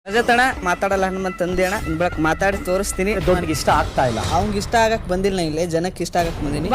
ರಜತಣ ಮಾತಾಡಲ್ಲ ಹನುಮಂತ ತಂದೆ ಅಣ್ಣ ಇನ್ ಬಳಕ ಮಾತಾಡಿ ತೋರಿಸ್ತೀನಿ. ದೊಡ್ಡಗೆ ಇಷ್ಟ ಆಗ್ತಾ ಇಲ್ಲ, ಅವ್ನಿಗೆ ಇಷ್ಟ ಆಗಕ್ಕೆ ಬಂದಿಲ್ಲ, ಇಲ್ಲೇ ಜನಕ್ಕೆ ಇಷ್ಟ ಆಗಕ್ಕೆ ಬಂದೀನಿ.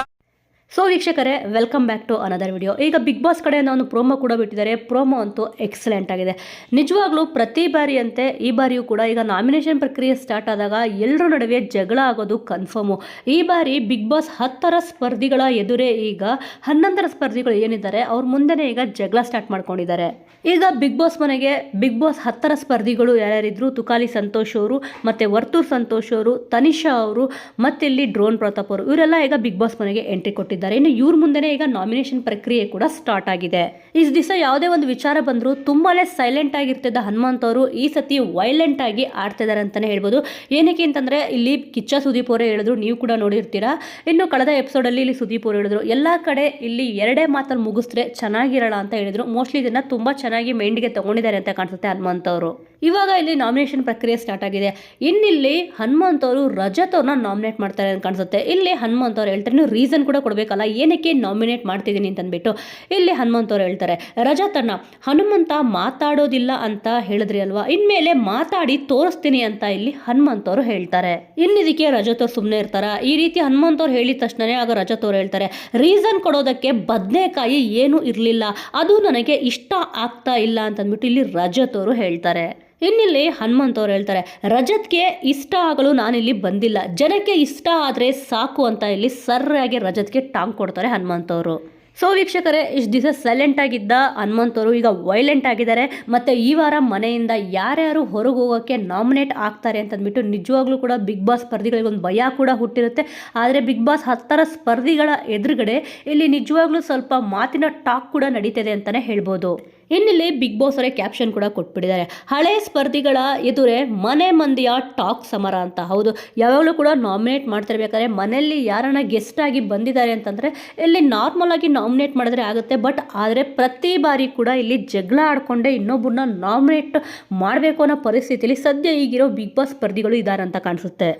ಸೊ ವೀಕ್ಷಕರೇ, welcome back to another video. ಈಗ ಬಿಗ್ ಬಾಸ್ ಕಡೆಯಿಂದ ಒಂದು ಪ್ರೋಮೋ ಕೂಡ ಬಿಟ್ಟಿದ್ದಾರೆ. ಪ್ರೋಮೋ ಅಂತೂ ಎಕ್ಸಲೆಂಟ್ ಆಗಿದೆ. ನಿಜವಾಗ್ಲೂ ಪ್ರತಿ ಬಾರಿಯಂತೆ ಈ ಬಾರಿಯೂ ಕೂಡ ಈಗ ನಾಮಿನೇಷನ್ ಪ್ರಕ್ರಿಯೆ ಸ್ಟಾರ್ಟ್ ಆದಾಗ ಎಲ್ಲರ ನಡುವೆ ಜಗಳ ಆಗೋದು ಕನ್ಫರ್ಮು. ಈ ಬಾರಿ ಬಿಗ್ ಬಾಸ್ 10ರ ಸ್ಪರ್ಧಿಗಳ ಎದುರೇ ಈಗ 11ರ ಸ್ಪರ್ಧಿಗಳು ಏನಿದ್ದಾರೆ ಅವ್ರ ಮುಂದೆನೇ ಈಗ ಜಗಳ ಸ್ಟಾರ್ಟ್ ಮಾಡ್ಕೊಂಡಿದ್ದಾರೆ. ಈಗ ಬಿಗ್ ಬಾಸ್ ಮನೆಗೆ ಬಿಗ್ ಬಾಸ್ 10ರ ಸ್ಪರ್ಧಿಗಳು ಯಾರ್ಯಾರಿದ್ರು, ತುಕಾಲಿ ಸಂತೋಷ್ ಅವರು, ಮತ್ತು ವರ್ತೂರ್ ಸಂತೋಷ್ ಅವರು, ತನಿಷಾ ಅವರು, ಮತ್ತು ಇಲ್ಲಿ ಡ್ರೋನ್ ಪ್ರತಾಪ್ ಅವರು, ಇವರೆಲ್ಲ ಈಗ ಬಿಗ್ ಬಾಸ್ ಮನೆಗೆ ಎಂಟ್ರಿ ಕೊಟ್ಟಿದ್ದಾರೆ. ಇನ್ನು ಇವ್ರ ಮುಂದೆನೇ ಈಗ ನಾಮಿನೇಷನ್ ಪ್ರಕ್ರಿಯೆ ಕೂಡ ಸ್ಟಾರ್ಟ್ ಆಗಿದೆ. ಈ ದಿವಸ ಯಾವುದೇ ಒಂದು ವಿಚಾರ ಬಂದರೂ ತುಂಬಾನೇ ಸೈಲೆಂಟ್ ಆಗಿರ್ತಿದ್ದ ಹನುಮಂತ್ ಅವರು ಈ ಸತಿ ವೈಲೆಂಟ್ ಆಗಿ ಆಡ್ತಿದ್ದಾರೆ ಅಂತಾನೆ ಹೇಳ್ಬೋದು. ಏನಕ್ಕೆ ಅಂತಂದ್ರೆ ಇಲ್ಲಿ ಕಿಚ್ಚ ಸುದೀಪ್ ಅವರೇ ಹೇಳಿದ್ರು, ನೀವು ಕೂಡ ನೋಡಿರ್ತೀರಾ. ಇನ್ನು ಕಳೆದ ಎಪಿಸೋಡ್ ಅಲ್ಲಿ ಇಲ್ಲಿ ಸುದೀಪ್ ಅವರು ಹೇಳಿದ್ರು, ಎಲ್ಲಾ ಕಡೆ ಇಲ್ಲಿ ಎರಡೇ ಮಾತಲ್ಲಿ ಮುಗಿಸಿದ್ರೆ ಚೆನ್ನಾಗಿರಲ್ಲ ಅಂತ ಹೇಳಿದ್ರು. ಮೋಸ್ಟ್ಲಿ ಇದನ್ನ ತುಂಬಾ ಚೆನ್ನಾಗಿ ಮೈಂಡ್ಗೆ ತಗೊಂಡಿದ್ದಾರೆ ಅಂತ ಕಾಣಿಸುತ್ತೆ ಹನುಮಂತ್ ಅವರು. ಇವಾಗ ಇಲ್ಲಿ ನಾಮಿನೇಷನ್ ಪ್ರಕ್ರಿಯೆ ಸ್ಟಾರ್ಟ್ ಆಗಿದೆ. ಇನ್ನಿಲ್ಲಿ ಹನುಮಂತ್ ಅವರು ರಜತ್ ಅವ್ರನ್ನ ನಾಮಿನೇಟ್ ಮಾಡ್ತಾರೆ ಅಂತ ಕಾಣಿಸುತ್ತೆ. ಇಲ್ಲಿ ಹನುಮಂತ್ ಅವ್ರು ಹೇಳ್ತಾರೆ, ನೀವು ರೀಸನ್ ಕೂಡ ಕೊಡಬೇಕಲ್ಲ, ಏನಕ್ಕೆ ನಾಮಿನೇಟ್ ಮಾಡ್ತಿದ್ದೀನಿ ಅಂತಂದ್ಬಿಟ್ಟು ಇಲ್ಲಿ ಹನುಮಂತ್ ಅವ್ರು ಹೇಳ್ತಾರೆ, ರಜತನ್ನ ಹನುಮಂತ ಮಾತಾಡೋದಿಲ್ಲ ಅಂತ ಹೇಳಿದ್ರಿ ಅಲ್ವಾ, ಇನ್ಮೇಲೆ ಮಾತಾಡಿ ತೋರಿಸ್ತೀನಿ ಅಂತ ಇಲ್ಲಿ ಹನುಮಂತ್ ಅವರು ಹೇಳ್ತಾರೆ. ಇನ್ನಿದಕ್ಕೆ ರಜತ್ ಅವ್ರು ಸುಮ್ಮನೆ ಇರ್ತಾರ? ಈ ರೀತಿ ಹನುಮಂತ್ ಅವ್ರು ಹೇಳಿದ ತಕ್ಷಣನೇ ಆಗ ರಜತ್ ಅವ್ರು ಹೇಳ್ತಾರೆ, ರೀಸನ್ ಕೊಡೋದಕ್ಕೆ ಬದನೆಕಾಯಿ ಏನು ಇರಲಿಲ್ಲ, ಅದು ನನಗೆ ಇಷ್ಟ ಆಗ್ತಾ ಇಲ್ಲ ಅಂತಂದ್ಬಿಟ್ಟು ಇಲ್ಲಿ ರಜತ್ ಅವರು ಹೇಳ್ತಾರೆ. ಇನ್ನಿಲ್ಲಿ ಹನುಮಂತ್ ಅವ್ರು ಹೇಳ್ತಾರೆ, ರಜತ್ಗೆ ಇಷ್ಟ ಆಗಲು ನಾನಿಲ್ಲಿ ಬಂದಿಲ್ಲ, ಜನಕ್ಕೆ ಇಷ್ಟ ಆದರೆ ಸಾಕು ಅಂತ ಇಲ್ಲಿ ಸರ್ರಾಗಿ ರಜತ್ಗೆ ಟಾಂಗ್ ಕೊಡ್ತಾರೆ ಹನುಮಂತ್ ಅವರು. ಸೊ ವೀಕ್ಷಕರೇ, ಇಷ್ಟು ದಿವಸ ಸೈಲೆಂಟ್ ಆಗಿದ್ದ ಹನುಮಂತ್ ಅವರು ಈಗ ವೈಲೆಂಟ್ ಆಗಿದ್ದಾರೆ. ಮತ್ತು ಈ ವಾರ ಮನೆಯಿಂದ ಯಾರ್ಯಾರು ಹೊರಗೆ ಹೋಗೋಕ್ಕೆ ನಾಮಿನೇಟ್ ಆಗ್ತಾರೆ ಅಂತಂದ್ಬಿಟ್ಟು ನಿಜವಾಗ್ಲೂ ಕೂಡ ಬಿಗ್ ಬಾಸ್ ಸ್ಪರ್ಧಿಗಳಿಗೆ ಒಂದು ಭಯ ಕೂಡ ಹುಟ್ಟಿರುತ್ತೆ. ಆದರೆ ಬಿಗ್ ಬಾಸ್ 10ರ ಸ್ಪರ್ಧಿಗಳ ಎದುರುಗಡೆ ಇಲ್ಲಿ ನಿಜವಾಗ್ಲೂ ಸ್ವಲ್ಪ ಮಾತಿನ ಟಾಕ್ ಕೂಡ ನಡೀತಿದೆ ಅಂತಲೇ ಹೇಳ್ಬೋದು. ಇನ್ನಿಲ್ಲಿ ಬಿಗ್ ಬಾಸ್ ಅವರೇ ಕ್ಯಾಪ್ಷನ್ ಕೂಡ ಕೊಟ್ಬಿಟ್ಟಿದ್ದಾರೆ, ಹಳೆ ಸ್ಪರ್ಧಿಗಳ ಎದುರೇ ಮನೆ ಮಂದಿಯ ಟಾಕ್ ಸಮರ ಅಂತ. ಹೌದು, ಯಾವಾಗಲೂ ಕೂಡ ನಾಮಿನೇಟ್ ಮಾಡ್ತಿರ್ಬೇಕಾದ್ರೆ ಮನೆಯಲ್ಲಿ ಯಾರನ್ನ ಗೆಸ್ಟ್ ಆಗಿ ಬಂದಿದ್ದಾರೆ ಅಂತಂದರೆ ಇಲ್ಲಿ ನಾರ್ಮಲ್ ಆಗಿ ನಾಮಿನೇಟ್ ಮಾಡಿದ್ರೆ ಆಗುತ್ತೆ. ಬಟ್ ಆದರೆ ಪ್ರತಿ ಬಾರಿ ಕೂಡ ಇಲ್ಲಿ ಜಗಳ ಆಡ್ಕೊಂಡೆ ಇನ್ನೊಬ್ಬರನ್ನ ನಾಮಿನೇಟ್ ಮಾಡಬೇಕು ಅನ್ನೋ ಪರಿಸ್ಥಿತಿಯಲ್ಲಿ ಸದ್ಯ ಈಗಿರೋ ಬಿಗ್ ಬಾಸ್ ಸ್ಪರ್ಧಿಗಳು ಇದ್ದಾರೆ ಅಂತ ಕಾಣಿಸುತ್ತೆ.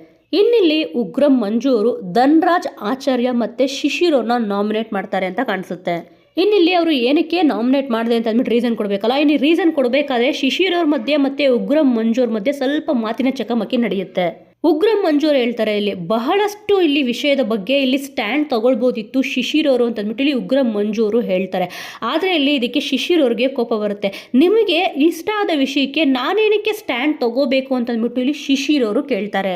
ಇನ್ನಿಲ್ಲಿ ಉಗ್ರಂ ಮಂಜು ಅವರು ಧನ್ರಾಜ್ ಆಚಾರ್ಯ ಮತ್ತು ಶಿಶಿರ್ ಅವ್ರನ್ನ ನಾಮಿನೇಟ್ ಮಾಡ್ತಾರೆ ಅಂತ ಕಾಣಿಸುತ್ತೆ. ಇನ್ನಿಲ್ಲಿ ಅವರು ಏನಕ್ಕೆ ನಾಮಿನೇಟ್ ಮಾಡಿದೆ ಅಂತ ಅಂದ್ಬಿಟ್ಟು ರೀಸನ್ ಕೊಡಬೇಕಲ್ಲ. ಇನ್ನು ರೀಸನ್ ಕೊಡಬೇಕಾದ್ರೆ ಶಿಶಿರ್ ಅವ್ರ ಮಧ್ಯೆ ಮತ್ತು ಉಗ್ರಂ ಮಂಜು ಅವ್ರ ಮಧ್ಯೆ ಸ್ವಲ್ಪ ಮಾತಿನ ಚಕಮಕಿ ನಡೆಯುತ್ತೆ. ಉಗ್ರಂ ಮಂಜು ಅವರು ಹೇಳ್ತಾರೆ, ಇಲ್ಲಿ ಬಹಳಷ್ಟು ಇಲ್ಲಿ ವಿಷಯದ ಬಗ್ಗೆ ಇಲ್ಲಿ ಸ್ಟ್ಯಾಂಡ್ ತಗೊಳ್ಬೋದಿತ್ತು ಶಿಶಿರ್ ಅವರು ಅಂತಂದ್ಬಿಟ್ಟು ಇಲ್ಲಿ ಉಗ್ರಂ ಮಂಜು ಅವರು ಹೇಳ್ತಾರೆ. ಆದರೆ ಇಲ್ಲಿ ಇದಕ್ಕೆ ಶಿಶಿರ್ ಅವ್ರಿಗೆ ಕೋಪ ಬರುತ್ತೆ, ನಿಮಗೆ ಇಷ್ಟ ಆದ ವಿಷಯಕ್ಕೆ ನಾನೇನಕ್ಕೆ ಸ್ಟ್ಯಾಂಡ್ ತಗೋಬೇಕು ಅಂತಂದ್ಬಿಟ್ಟು ಇಲ್ಲಿ ಶಿಶಿರ್ ಅವರು ಕೇಳ್ತಾರೆ.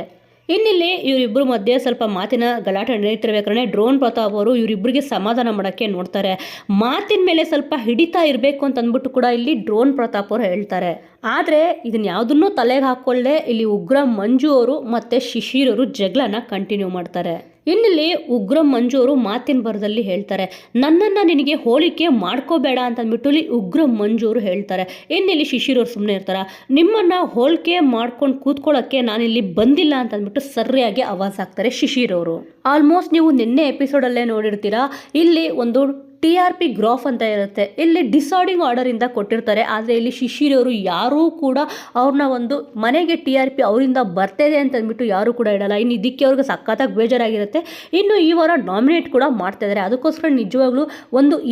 ಇನ್ನಿಲ್ಲಿ ಇವರಿಬ್ಬರ ಮಧ್ಯೆ ಸ್ವಲ್ಪ ಮಾತಿನ ಗಲಾಟೆ ನಡೀತಿರ್ಬೇಕಾದ್ರೆ ಡ್ರೋನ್ ಪ್ರತಾಪ್ ಅವರು ಇವರಿಬ್ಬರಿಗೆ ಸಮಾಧಾನ ಮಾಡೋಕ್ಕೆ ನೋಡ್ತಾರೆ. ಮಾತಿನ ಮೇಲೆ ಸ್ವಲ್ಪ ಹಿಡಿತಾ ಇರಬೇಕು ಅಂತ ಅಂದ್ಬಿಟ್ಟು ಕೂಡ ಇಲ್ಲಿ ಡ್ರೋನ್ ಪ್ರತಾಪ್ ಅವರು ಹೇಳ್ತಾರೆ. ಆದರೆ ಇದನ್ನ ಯಾವುದನ್ನೂ ತಲೆಗೆ ಹಾಕ್ಕೊಳ್ಳದೆ ಇಲ್ಲಿ ಉಗ್ರಂ ಮಂಜು ಅವರು ಮತ್ತು ಶಿಶಿರ್ ಅವರು ಜಗಳನ ಕಂಟಿನ್ಯೂ ಮಾಡ್ತಾರೆ. ಇನ್ನಿಲ್ಲಿ ಉಗ್ರಂ ಮಂಜು ಅವರು ಮಾತಿನ ಬರದಲ್ಲಿ ಹೇಳ್ತಾರೆ, ನನ್ನನ್ನು ನಿನಗೆ ಹೋಲಿಕೆ ಮಾಡ್ಕೋಬೇಡ ಅಂತಂದ್ಬಿಟ್ಟು ಇಲ್ಲಿ ಉಗ್ರಂ ಮಂಜು ಅವರು ಹೇಳ್ತಾರೆ. ಇನ್ನಿಲ್ಲಿ ಶಿಶಿರ್ ಅವರು ಸುಮ್ಮನೆ ಇರ್ತಾರೆ, ನಿಮ್ಮನ್ನು ಹೋಲಿಕೆ ಮಾಡ್ಕೊಂಡು ಕೂತ್ಕೊಳ್ಳೋಕ್ಕೆ ನಾನಿಲ್ಲಿ ಬಂದಿಲ್ಲ ಅಂತಂದ್ಬಿಟ್ಟು ಸರಿಯಾಗಿ ಆವಾಜ್ ಹಾಕ್ತಾರೆ ಶಿಶಿರ್ ಅವರು. ಆಲ್ಮೋಸ್ಟ್ ನೀವು ನಿನ್ನೆ ಎಪಿಸೋಡಲ್ಲೇ ನೋಡಿರ್ತೀರಾ, ಇಲ್ಲಿ ಒಂದು TRP ಗ್ರಾಫ್ ಅಂತ ಇರುತ್ತೆ, ಇಲ್ಲಿ ಡಿಸೈಡಿಂಗ್ ಆರ್ಡರಿಂದ ಕೊಟ್ಟಿರ್ತಾರೆ. ಆದರೆ ಇಲ್ಲಿ ಶಿಶಿರ್ ಅವರು ಯಾರೂ ಕೂಡ ಅವ್ರನ್ನ ಒಂದು ಮನೆಗೆ TRP ಅವರಿಂದ ಬರ್ತಿದೆ ಅಂತ ಅಂದ್ಬಿಟ್ಟು ಯಾರೂ ಕೂಡ ಇಡಲ್ಲ. ಇನ್ನು ಇದಕ್ಕೆ ಅವ್ರಿಗೆ ಸಖತ್ತಾಗಿ ಬೇಜಾರಾಗಿರುತ್ತೆ. ಇನ್ನು ಈ ವಾರ ನಾಮಿನೇಟ್ ಕೂಡ ಮಾಡ್ತಾ ಇದ್ದಾರೆ. ಅದಕ್ಕೋಸ್ಕರ ನಿಜವಾಗ್ಲೂ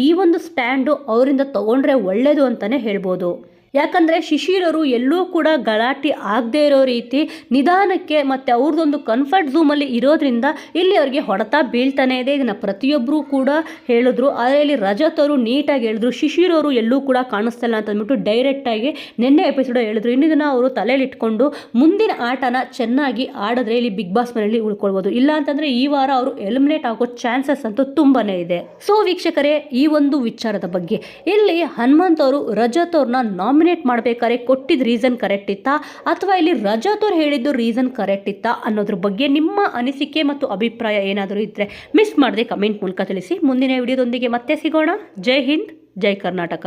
ಈ ಒಂದು ಸ್ಟ್ಯಾಂಡು ಅವರಿಂದ ತಗೊಂಡ್ರೆ ಒಳ್ಳೆಯದು ಅಂತಲೇ ಹೇಳ್ಬೋದು. ಯಾಕಂದರೆ ಶಿಶಿರ್ ಅವರು ಎಲ್ಲೂ ಕೂಡ ಗಲಾಟೆ ಆಗದೆ ಇರೋ ರೀತಿ ನಿಧಾನಕ್ಕೆ ಮತ್ತು ಅವ್ರದ್ದೊಂದು ಕಂಫರ್ಟ್ ಝೂಮಲ್ಲಿ ಇರೋದ್ರಿಂದ ಇಲ್ಲಿ ಅವ್ರಿಗೆ ಹೊಡೆತ ಬೀಳ್ತಾನೆ ಇದೆ. ಇದನ್ನು ಪ್ರತಿಯೊಬ್ಬರೂ ಕೂಡ ಹೇಳಿದ್ರು. ಆದರೆ ಇಲ್ಲಿ ರಜತ್ ಅವರು ನೀಟಾಗಿ ಹೇಳಿದ್ರು, ಶಿಶಿರ್ ಅವರು ಎಲ್ಲೂ ಕೂಡ ಕಾಣಿಸ್ತಿಲ್ಲ ಅಂತ ಅಂದ್ಬಿಟ್ಟು ಡೈರೆಕ್ಟಾಗಿ ನಿನ್ನೆ ಎಪಿಸೋಡ್ ಹೇಳಿದ್ರು. ಇನ್ನು ಇದನ್ನು ಅವರು ತಲೆಯಲ್ಲಿ ಇಟ್ಕೊಂಡು ಮುಂದಿನ ಆಟನ ಚೆನ್ನಾಗಿ ಆಡಿದ್ರೆ ಇಲ್ಲಿ ಬಿಗ್ ಬಾಸ್ ಮನೆಯಲ್ಲಿ ಉಳ್ಕೊಳ್ಬೋದು. ಇಲ್ಲ ಅಂತಂದರೆ ಈ ವಾರ ಅವರು ಎಲಿಮಿನೇಟ್ ಆಗೋ ಚಾನ್ಸಸ್ ಅಂತೂ ತುಂಬಾ ಇದೆ. ಸೊ ವೀಕ್ಷಕರೇ, ಈ ಒಂದು ವಿಚಾರದ ಬಗ್ಗೆ ಇಲ್ಲಿ ಹನುಮಂತ್ ಅವರು ರಜತ್ ಅವ್ರನ್ನ ನಾಮಿನೇಟ್ ಮಾಡಬೇಕಾದ್ರೆ ಕೊಟ್ಟಿದ್ದ ರೀಸನ್ ಕರೆಕ್ಟ್ ಇತ್ತಾ, ಅಥವಾ ಇಲ್ಲಿ ರಜತ್ ಅವ್ರು ಹೇಳಿದ್ದು ರೀಸನ್ ಕರೆಕ್ಟ್ ಇತ್ತಾ ಅನ್ನೋದ್ರ ಬಗ್ಗೆ ನಿಮ್ಮ ಅನಿಸಿಕೆ ಮತ್ತು ಅಭಿಪ್ರಾಯ ಏನಾದರೂ ಇದ್ದರೆ ಮಿಸ್ ಮಾಡದೆ ಕಮೆಂಟ್ ಮೂಲಕ ತಿಳಿಸಿ. ಮುಂದಿನ ವಿಡಿಯೋದೊಂದಿಗೆ ಮತ್ತೆ ಸಿಗೋಣ. ಜೈ ಹಿಂದ್, ಜೈ ಕರ್ನಾಟಕ.